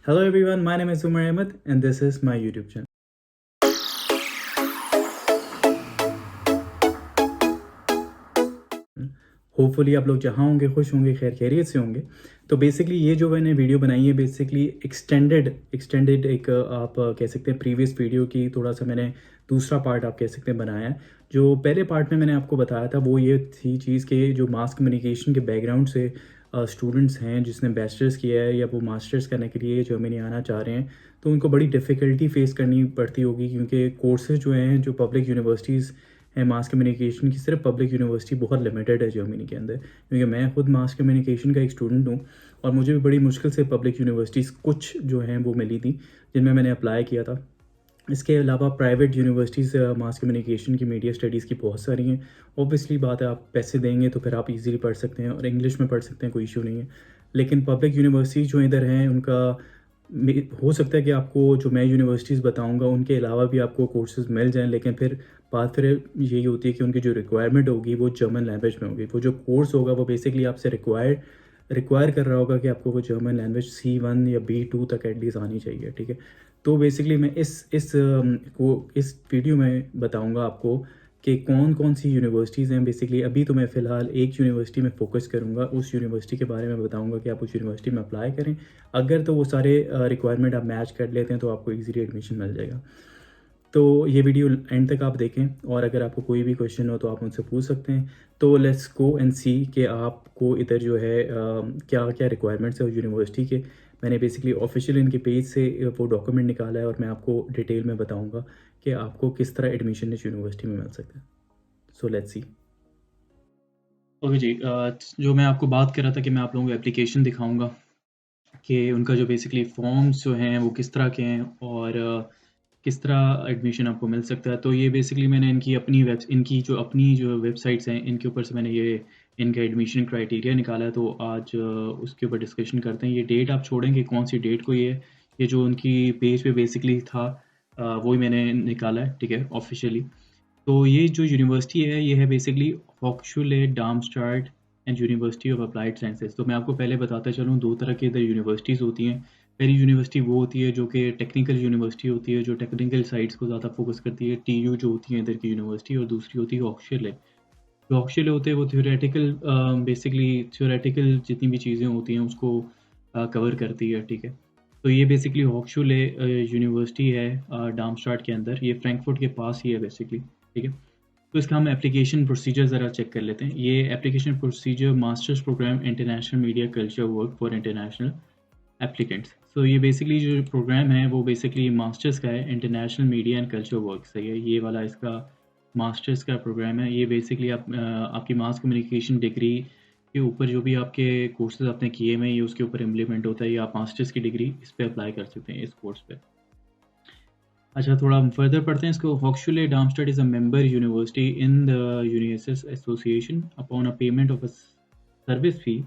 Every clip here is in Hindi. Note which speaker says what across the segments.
Speaker 1: Hello everyone, my name is Umar Ahmed and this is my YouTube channel. Hopefully आप लोग जहाँ होंगे खुश होंगे, खैर खैरियत से होंगे। तो बेसिकली ये जो मैंने वीडियो बनाई है बेसिकली एक्सटेंडेड एक आप कह सकते हैं प्रीवियस वीडियो की थोड़ा सा मैंने दूसरा पार्ट आप कह सकते हैं बनाया है। जो पहले पार्ट में मैंने आपको बताया था वो ये थी चीज़ कि जो मास कम्युनिकेशन के बैकग्राउंड से स्टूडेंट्स हैं जिसने बैचलर्स किया है या वो मास्टर्स करने के लिए जर्मनी आना चाह रहे हैं, तो उनको बड़ी डिफ़िकल्टी फ़ेस करनी पड़ती होगी क्योंकि कोर्सेज़ जो हैं जो पब्लिक यूनिवर्सिटीज़ है मास कम्युनिकेशन की, सिर्फ पब्लिक यूनिवर्सिटी बहुत लिमिटेड है जर्मनी के अंदर। क्योंकि मैं खुद मास कम्युनिकेशन का एक स्टूडेंट हूँ और मुझे भी बड़ी मुश्किल से पब्लिक यूनिवर्सिटीज़ कुछ जो हैं वो मिली थी जिनमें मैंने अप्लाई किया था। इसके अलावा प्राइवेट यूनिवर्सिटीज़ मास कम्युनिकेशन की मीडिया स्टडीज़ की बहुत सारी हैं। ऑब्वियसली बात है, आप पैसे देंगे तो फिर आप इजीली पढ़ सकते हैं और इंग्लिश में पढ़ सकते हैं, कोई इशू नहीं है। लेकिन पब्लिक यूनिवर्सिटीज़ जो इधर हैं उनका हो सकता है कि आपको जो मैं यूनिवर्सिटीज़ बताऊंगा उनके अलावा भी आपको कोर्सेज़ मिल जाएँ, लेकिन फिर बात फिर यही होती है कि उनकी जो रिक्वायरमेंट होगी वो जर्मन लैंग्वेज में होगी। वो जो कोर्स होगा वो बेसिकली आपसे रिक्वायर कर रहा होगा कि आपको वो जर्मन लैंग्वेज C1 या B2 तक एटलीस्ट आनी चाहिए, ठीक है। तो बेसिकली मैं इस वीडियो में बताऊंगा आपको कि कौन कौन सी यूनिवर्सिटीज़ हैं। बेसिकली अभी तो मैं फ़िलहाल एक यूनिवर्सिटी में फ़ोकस करूंगा, उस यूनिवर्सिटी के बारे में बताऊंगा कि आप उस यूनिवर्सिटी में अप्लाई करें। अगर तो वो सारे रिक्वायरमेंट आप मैच कर लेते हैं तो आपको ईज़िली एडमिशन मिल जाएगा। तो ये वीडियो एंड तक आप देखें और अगर आपको कोई भी क्वेश्चन हो तो आप मुझसे पूछ सकते हैं। तो लेट्स गो एंड सी कि आपको इधर जो है क्या क्या रिक्वायरमेंट्स है यूनिवर्सिटी के। मैंने बेसिकली ऑफिशियल इनके पेज से वो डॉक्यूमेंट निकाला है और मैं आपको डिटेल में बताऊंगा कि आपको किस तरह एडमिशन इस यूनिवर्सिटी में मिल सकता है। So let's see. ओके जी, जो मैं आपको बात कर रहा था कि मैं आप लोगों को एप्लीकेशन दिखाऊंगा कि उनका जो बेसिकली फॉर्म्स जो हैं वो किस तरह के हैं और किस तरह एडमिशन आपको मिल सकता है। तो ये बेसिकली मैंने इनकी जो अपनी जो वेबसाइट्स हैं इनके ऊपर से मैंने ये इनका एडमिशन क्राइटेरिया निकाला है। तो आज उसके ऊपर डिस्कशन करते हैं। ये डेट आप छोड़ेंगे कौन सी डेट को, ये जो उनकी पेज पे बेसिकली था वही मैंने निकाला है, ठीक है, ऑफिशियली। तो ये जो यूनिवर्सिटी है ये है बेसिकली होक्सचुले Darmstadt and university of applied sciences. तो मैं आपको पहले बताता चलूँ, दो तरह की इधर यूनिवर्सिटीज़ होती हैं। पहली यूनिवर्सिटी वो होती है जो कि टेक्निकल यूनिवर्सिटी होती है, जो टेक्निकल साइड्स को ज़्यादा फोकस करती है, TU जो होती है इधर की यूनिवर्सिटी। और दूसरी होती है होक्सचुले। जो होक्सचुले होते हैं वो थ्योरेटिकल बेसिकली थ्योरेटिकल जितनी भी चीज़ें होती हैं उसको कवर करती है, ठीक है। तो ये बेसिकली होक्सचुले यूनिवर्सिटी है डार्मस्टाड के अंदर, ये फ्रैंकफर्ट के पास ही है बेसिकली, ठीक है। तो इसका हम एप्लीकेशन प्रोसीजर ज़रा चेक कर लेते हैं। ये application procedure master's program international media culture work for international applicants. So ये बेसिकली जो प्रोग्राम है वो बेसिकली मास्टर्स का है, international media and culture work, सही है, ये वाला इसका मास्टर्स का प्रोग्राम है। ये बेसिकली आपकी मास कम्युनिकेशन डिग्री के ऊपर जो भी आपके कोर्सेज आपने किए हुए हैं ये उसके ऊपर इम्प्लीमेंट होता है, या आप मास्टर्स की डिग्री इस पर अप्लाई कर सकते हैं, इस कोर्स पे। अच्छा, थोड़ा हम फर्दर पढ़ते हैं इसको। होक्सचुले Darmstadt is a member university in the universities association. Upon a payment of a service fee,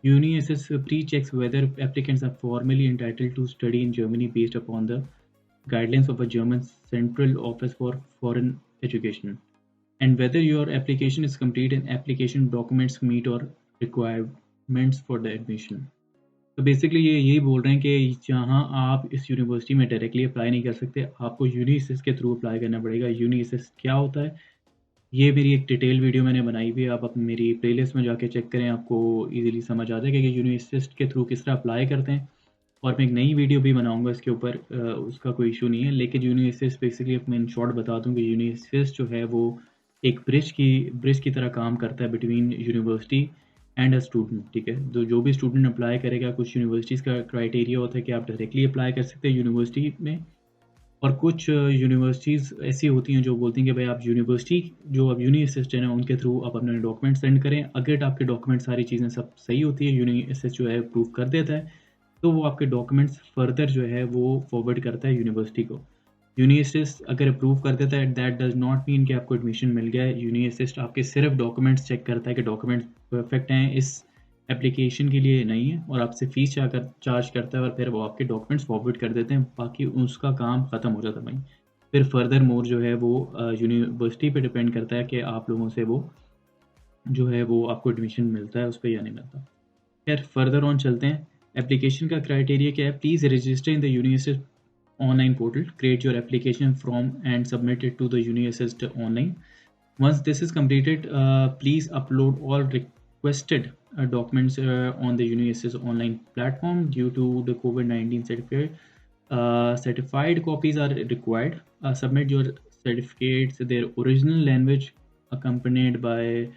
Speaker 1: UniSS pre-checks whether applicants are formally entitled to study in Germany based upon the guidelines of a German Central Office for Foreign Education, and whether your application is complete and application documents meet or requirements for the admission. तो बेसिकली ये यही बोल रहे हैं कि जहाँ आप इस यूनिवर्सिटी में डायरेक्टली अप्लाई नहीं कर सकते, आपको यूनिसिस के थ्रू अप्लाई करना पड़ेगा। यूनिसिस क्या होता है, ये मेरी एक डिटेल वीडियो मैंने बनाई हुई है, आप अपनी मेरी प्लेलिस्ट में जाके चेक करें, आपको इजीली समझ आ जाएगा कि यूनिसिस्ट के थ्रू किस तरह अप्लाई करते हैं। और मैं एक नई वीडियो भी बनाऊंगा इसके ऊपर, उसका कोई इशू नहीं है। लेकिन यूनिसिस्ट बेसिकली मैं इन शॉर्ट बता दूं कि यूनिसिस्ट जो है वो एक ब्रिज की तरह काम करता है between university and a student, ठीक है। तो जो भी स्टूडेंट अप्लाई करेगा, कुछ यूनिवर्सिटीज़ का क्राइटेरिया होता है कि आप डायरेक्टली अप्लाई कर सकते हैं यूनिवर्सिटी में, और कुछ यूनिवर्सिटीज़ ऐसी होती हैं जो बोलती हैं कि भाई आप यूनिवर्सिटी जो अब यूनी असिस्टेंट है उनके थ्रू आप अपने डॉक्यूमेंट सेंड करें। अगर आपके डॉक्यूमेंट सारी चीज़ें सब सही होती है, यूनी असिस्ट जो है अप्रूव कर देता है, तो वो आपके डॉक्यूमेंट्स फर्दर जो है वो फॉरवर्ड करता है यूनिवर्सिटी को। यूनी असिस्ट अगर अप्रूव कर देता है, दैट डज नॉट मीन कि आपको एडमिशन मिल गया है। यूनी असिस्ट आपके सिर्फ डॉक्यूमेंट्स चेक करता है कि डॉक्यूमेंट्स परफेक्ट हैं इस एप्लीकेशन के लिए, नहीं है, और आपसे फ़ीस चार्ज करता है और फिर वो आपके डॉक्यूमेंट्स फॉरवर्ड कर देते हैं। बाकी उसका काम ख़त्म हो जाता है भाई। फिर फर्दर मोर जो है वो यूनिवर्सिटी पे डिपेंड करता है कि आप लोगों से वो जो है वो आपको एडमिशन मिलता है उस पर या नहीं मिलता। खैर फर्दर ऑन चलते हैं। एप्लीकेशन का क्राइटेरिया क्या है? Please register in the university online portal, create your application from and submit it to the UniAssist online. Once this is completed, please upload all requested documents on the UniAssist online platform. Due to the COVID-19 certificate, certified copies are required. Submit your certificates, their original language accompanied by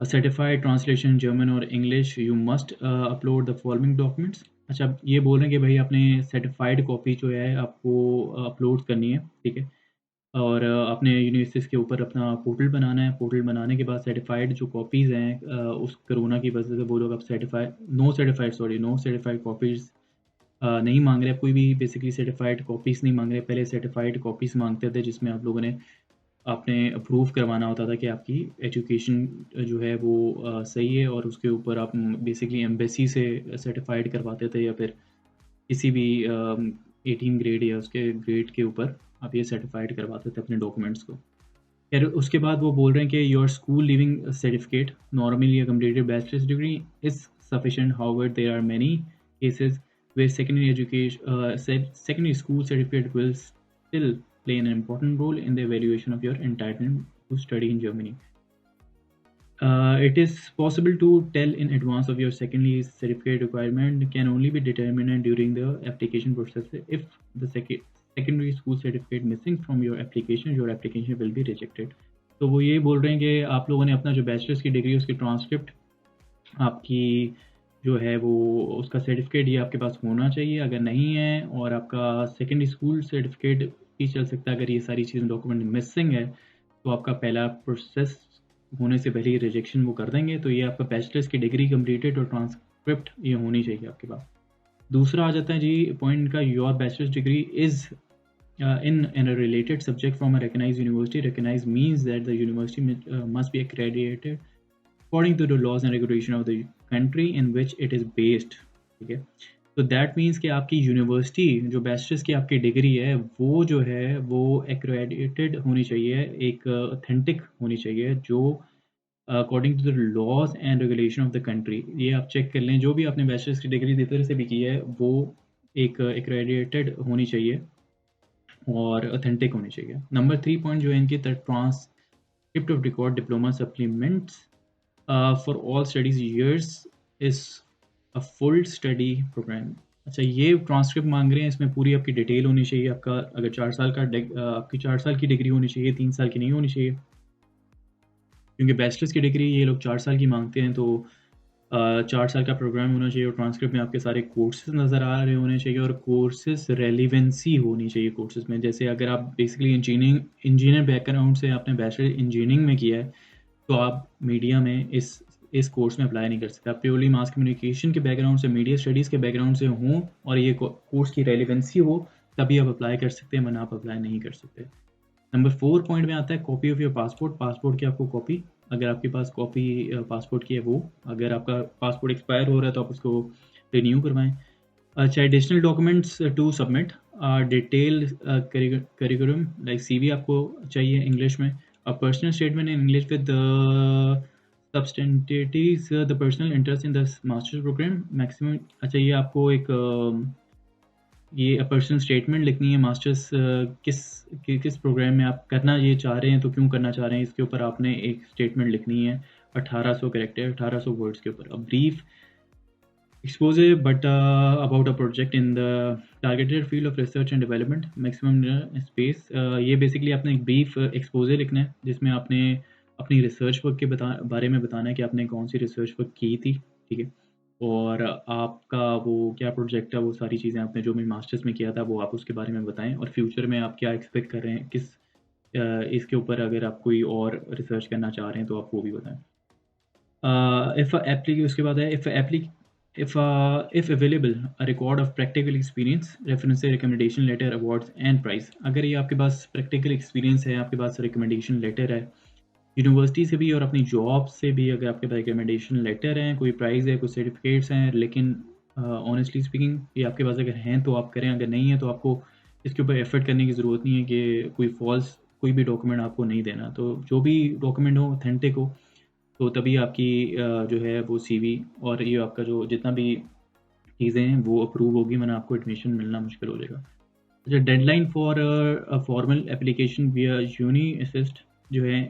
Speaker 1: a certified translation in German or English. You must upload the following documents. अच्छा, ये बोल रहे हैं कि भाई आपने सर्टिफाइड कॉपी जो है आपको अपलोड करनी है, ठीक है? और आपने यूनिवर्सिटीज़ के ऊपर अपना पोर्टल बनाना है। पोर्टल बनाने के बाद सर्टिफाइड जो कॉपीज़ हैं उस कोरोना की वजह से वो लोग अब नो सर्टिफाइड कॉपीज़ नहीं मांग रहे। कोई भी बेसिकली सर्टिफाइड कॉपीज़ नहीं मांग रहे। पहले सर्टिफाइड कॉपीज़ मांगते थे जिसमें आप लोगों ने आपने अप्रूव करवाना होता था कि आपकी एजुकेशन जो है वो सही है, और उसके ऊपर आप बेसिकली एम्बेसी से सर्टिफाइड करवाते थे, या फिर किसी भी 18 ग्रेड या उसके ग्रेड के ऊपर आप ये सर्टिफाइड करवाते थे अपने डॉक्यूमेंट्स को। फिर उसके बाद वो बोल रहे हैं कि your school living certificate normally completed bachelor's degree is sufficient, however there are many cases where secondary school certificate will still play an important role in the evaluation of your entitlement to study in Germany. It is possible to tell in advance of your secondary certificate requirement can only be determined during the application process. If the secondary school certificate missing from your application will be rejected. तो वो ये बोल रहे हैं कि आप लोगों ने अपना जो बैचलर्स की डिग्री उसकी ट्रांसक्रिप्ट आपकी जो है वो उसका सर्टिफिकेट ये आपके पास होना चाहिए। अगर नहीं है और आपका सेकेंडरी स्कूल सर्टिफिकेट भी चल सकता है, अगर ये सारी चीज़ें डॉक्यूमेंट मिसिंग है तो आपका पहला प्रोसेस होने से पहले ही रिजेक्शन वो कर देंगे। तो ये आपका बैचलर्स की डिग्री कंप्लीटेड और ट्रांसक्रिप्ट ये होनी चाहिए आपके पास। दूसरा आ जाता है जी पॉइंट का, your bachelors degree is in a related subject from a recognized university. Recognized means that the university must be accredited according to the laws and regulation of the country in which it is based. ठीक है, तो दैट मीन्स कि आपकी यूनिवर्सिटी जो बैचलर्स की आपकी डिग्री है वो जो है वो एक्रेडिटेड होनी चाहिए, एक ऑथेंटिक होनी चाहिए, जो according to the laws and regulation of the country. ये आप चेक कर लें, जो भी आपने बैचलर्स की डिग्री जिधर से भी की है वो एक एक्रेडिटेड होनी चाहिए और ऑथेंटिक होनी चाहिए। नंबर 3 पॉइंट जो है इनके transcript of record diploma supplements for all studies years is a full study programme. अच्छा, ये ट्रांसक्रिप्ट मांग रहे हैं, इसमें पूरी आपकी डिटेल होनी चाहिए। आपका अगर 4 साल का आपकी 4 साल की डिग्री होनी चाहिए, 3 साल की नहीं होनी चाहिए, क्योंकि बैचलर्स की डिग्री ये लोग 4 साल की मांगते हैं। तो 4 साल का प्रोग्राम होना चाहिए और ट्रांसक्रिप्ट में आपके सारे कोर्सेज नज़र आ रहे होने चाहिए और कोर्सेज रेलिवेंसी होनी चाहिए कोर्सेज में। जैसे अगर आप बेसिकली इंजीनियर बैकग्राउंड से आपने बैचलर इंजीनियरिंग में किया है तो आप मीडिया में इस कोर्स में अप्लाई नहीं कर सकते। आप प्योरली मास कम्युनिकेशन के बैकग्राउंड से, मीडिया स्टडीज़ के बैकग्राउंड से हों और ये कोर्स की रेलिवेंसी हो तभी आप अप्लाई कर सकते हैं, वरना आप अप्लाई नहीं कर सकते। नंबर 4 पॉइंट में आता है copy of your passport. Passport की आपको कॉपी, अगर आपके पास कॉपी पासपोर्ट की है वो, अगर आपका पासपोर्ट एक्सपायर हो रहा है तो आप उसको रिन्यू करवाएं। अच्छा, additional documents to submit detail curriculum like CV आपको चाहिए इंग्लिश में, a personal statement in English with substantives the personal interest in the master's program maximum. अच्छा, ये आपको एक ये पर्सनल स्टेटमेंट लिखनी है मास्टर्स किस प्रोग्राम में आप करना ये चाह रहे हैं, तो क्यों करना चाह रहे हैं, इसके ऊपर आपने एक स्टेटमेंट लिखनी है 1800 कैरेक्टर 1800 वर्ड्स के ऊपर। A brief exposure but about a project in the targeted field of research and development maximum space. ये बेसिकली आपने एक ब्रीफ एक्सपोजर लिखना है जिसमें आपने अपनी रिसर्च वर्क के बारे में बताना है कि आपने कौन सी रिसर्च वर्क की थी, ठीक है, और आपका वो क्या प्रोजेक्ट है, वो सारी चीज़ें आपने जो भी मास्टर्स में किया था वो आप उसके बारे में बताएं, और फ्यूचर में आप क्या एक्सपेक्ट कर रहे हैं, किस इसके ऊपर अगर आप कोई और रिसर्च करना चाह रहे हैं तो आप वो भी बताएं। उसके बाद है if available a record of practical experience, reference, recommendation letter, awards and prize। अगर ये आपके पास प्रैक्टिकल एक्सपीरियंस है, आपके पास रिकमेंडेशन लेटर है यूनिवर्सिटी से भी और अपनी जॉब से भी, अगर आपके पास रिकमेंडेशन लेटर हैं, कोई प्राइज़ है, कोई सर्टिफिकेट्स हैं, लेकिन ऑनेस्टली स्पीकिंग ये आपके पास अगर हैं तो आप करें, अगर नहीं है तो आपको इसके ऊपर एफर्ट करने की ज़रूरत नहीं है कि कोई भी डॉक्यूमेंट आपको नहीं देना। तो जो भी डॉक्यूमेंट हो ऑथेंटिक हो तो तभी आपकी जो है वो CV और ये आपका जो जितना भी चीज़ें हैं वो अप्रूव होगी, वरना आपको एडमिशन मिलना मुश्किल हो जाएगा। अच्छा, deadline for a formal application via Uni Assist जो है,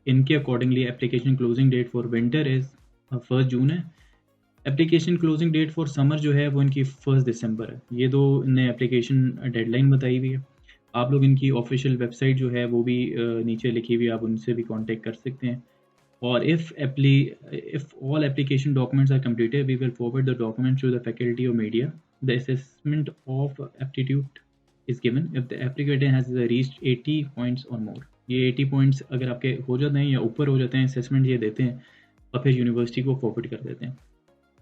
Speaker 1: इनके accordingly application closing date for winter is 1 June है। Application closing date for summer जो है वो इनकी 1 दिसंबर है। ये दो इनने एप्लीकेशन डेडलाइन बताई हुई है। आप लोग इनकी ऑफिशियल वेबसाइट जो है वो भी नीचे लिखी हुई है, आप उनसे भी कांटेक्ट कर सकते हैं। और if all application documents are completed, we will forward the documents to the faculty or media. The assessment of aptitude is given if the applicant has reached 80 points or more. ये 80 points अगर आपके हो जाते हैं या ऊपर हो जाते हैं, assessment ये देते हैं और फिर यूनिवर्सिटी को फॉरवर्ड कर देते हैं।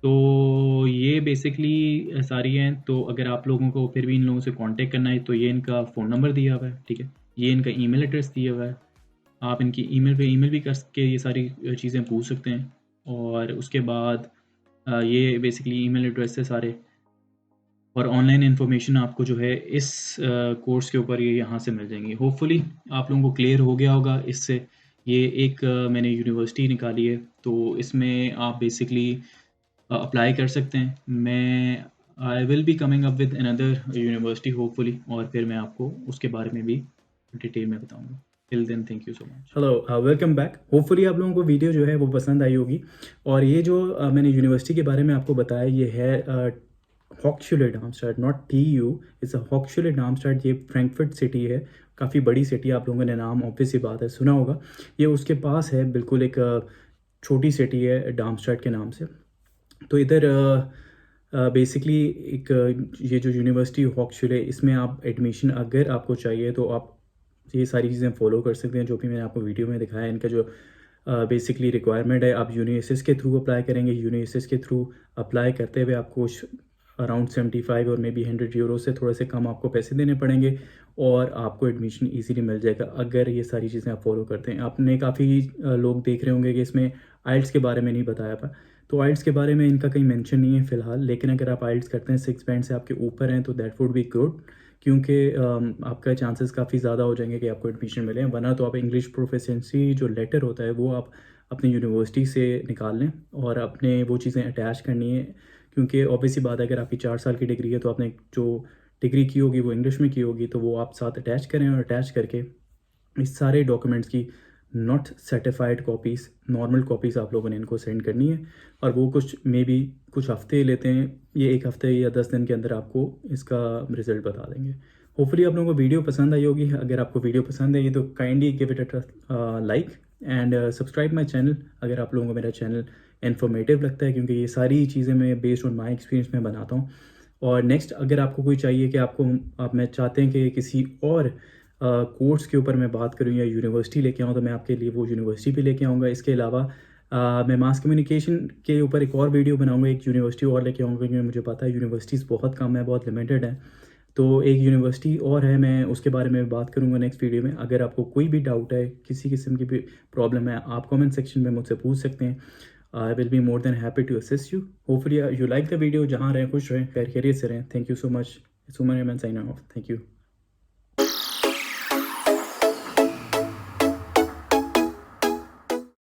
Speaker 1: तो ये बेसिकली सारी हैं। तो अगर आप लोगों को फिर भी इन लोगों से कांटेक्ट करना है तो ये इनका फ़ोन नंबर दिया हुआ है, ठीक है, ये इनका ईमेल एड्रेस दिया हुआ है। आप इनकी ईमेल पे ईमेल भी करके ये सारी चीज़ें पूछ सकते हैं। और उसके बाद ये बेसिकली ईमेल एड्रेस है सारे, और ऑनलाइन इन्फॉर्मेशन आपको जो है इस कोर्स के ऊपर ये यहाँ से मिल जाएंगी। होपफुली आप लोगों को क्लियर हो गया होगा इससे। ये एक मैंने यूनिवर्सिटी निकाली है, तो इसमें आप बेसिकली अप्लाई कर सकते हैं। मैं आई will be coming up with another university hopefully, और फिर मैं आपको उसके बारे में भी डिटेल में बताऊंगा। Till then, thank you so much. Hello, welcome back. Hopefully आप लोगों को वीडियो जो है वो पसंद आई होगी। और ये जो मैंने यूनिवर्सिटी के बारे में आपको बताया, ये है हॉक्सशुले डार्मस्टाड, नॉट TU, इट्स अ हॉक्सशुले डार्मस्टाड। ये फ्रैंकफर्ट सिटी है, काफ़ी बड़ी सिटी। आप लोगों ने नाम ऑब्वियस सी बात है सुना होगा। ये उसके पास है, बिल्कुल एक छोटी सिटी है डार्मस्टाड के नाम से। तो इधर बेसिकली एक ये जो यूनिवर्सिटी हॉक्सशुले, इसमें आप एडमिशन अगर आपको चाहिए तो आप ये सारी चीज़ें फॉलो कर सकते हैं जो भी मैंने आपको वीडियो में दिखाया। इनका जो बेसिकली रिक्वायरमेंट है, आप यूनिएसिस के थ्रू अप्लाई करेंगे। यूनिएसिस के थ्रू अप्लाई करते हुए आपको अराउंड 75 और मे बी 100 यूरो से थोड़े से कम आपको पैसे देने पड़ेंगे, और आपको एडमिशन इजीली मिल जाएगा अगर ये सारी चीज़ें आप फॉलो करते हैं। आपने काफ़ी लोग देख रहे होंगे कि इसमें आइल्स के बारे में नहीं बताया था। तो आइल्स के बारे में इनका कहीं मेंशन नहीं है फ़िलहाल, लेकिन अगर आप आइल्स करते हैं 6 बैंड से आपके ऊपर हैं तो दैट वुड बी गुड, क्योंकि आपका चांसेस काफ़ी ज़्यादा हो जाएंगे कि आपको एडमिशन मिले। वरना तो आप इंग्लिश प्रोफिशिएंसी जो लेटर होता है वो आप अपनी यूनिवर्सिटी से निकाल लें, और अपने वो चीज़ें अटैच करनी है, क्योंकि ऑब्वियस सी बात है अगर आपकी 4 साल की डिग्री है तो आपने जो डिग्री की होगी वो इंग्लिश में की होगी, तो वो आप साथ अटैच करें, और अटैच करके इस सारे डॉक्यूमेंट्स की not certified copies, normal copies आप लोगों ने इनको सेंड करनी है। और वो कुछ मे बी कुछ हफ्ते लेते हैं, ये 1 हफ्ते या 10 दिन के अंदर आपको इसका रिज़ल्ट बता देंगे। होपफुली आप लोगों को वीडियो पसंद आई होगी। अगर आपको वीडियो पसंद है ये तो kindly give it a like and subscribe my channel अगर आप लोगों को मेरा चैनल इन्फॉर्मेटिव लगता है, क्योंकि ये सारी चीज़ें मैं बेस्ड ऑन माई एक्सपीरियंस में बनाता हूँ। और नेक्स्ट अगर आपको कोई चाहिए कि आप मैं चाहते हैं कि किसी और कोर्स के ऊपर मैं बात करूँ या यूनिवर्सिटी लेके आऊँ, तो मैं आपके लिए वो यूनिवर्सिटी भी लेके आऊँगा। इसके अलावा मैं मास कम्युनिकेशन के ऊपर एक और वीडियो बनाऊँगा, एक यूनिवर्सिटी और लेके आऊँगा, क्योंकि मुझे पता है यूनिवर्सिटीज़ बहुत कम है, बहुत लिमिटेड है। तो एक यूनिवर्सिटी और है, मैं उसके बारे में बात करूँगा नेक्स्ट वीडियो में। अगर आपको कोई भी डाउट है, किसी किस्म की भी प्रॉब्लम है, आप कमेंट सेक्शन में मुझसे पूछ सकते हैं। I will be more than happy to assist you. Hopefully you like the video. जहाँ रहें खुश रहें, खैरियत से रहें। Thank you so much. Suman Rahman signing off. Thank you.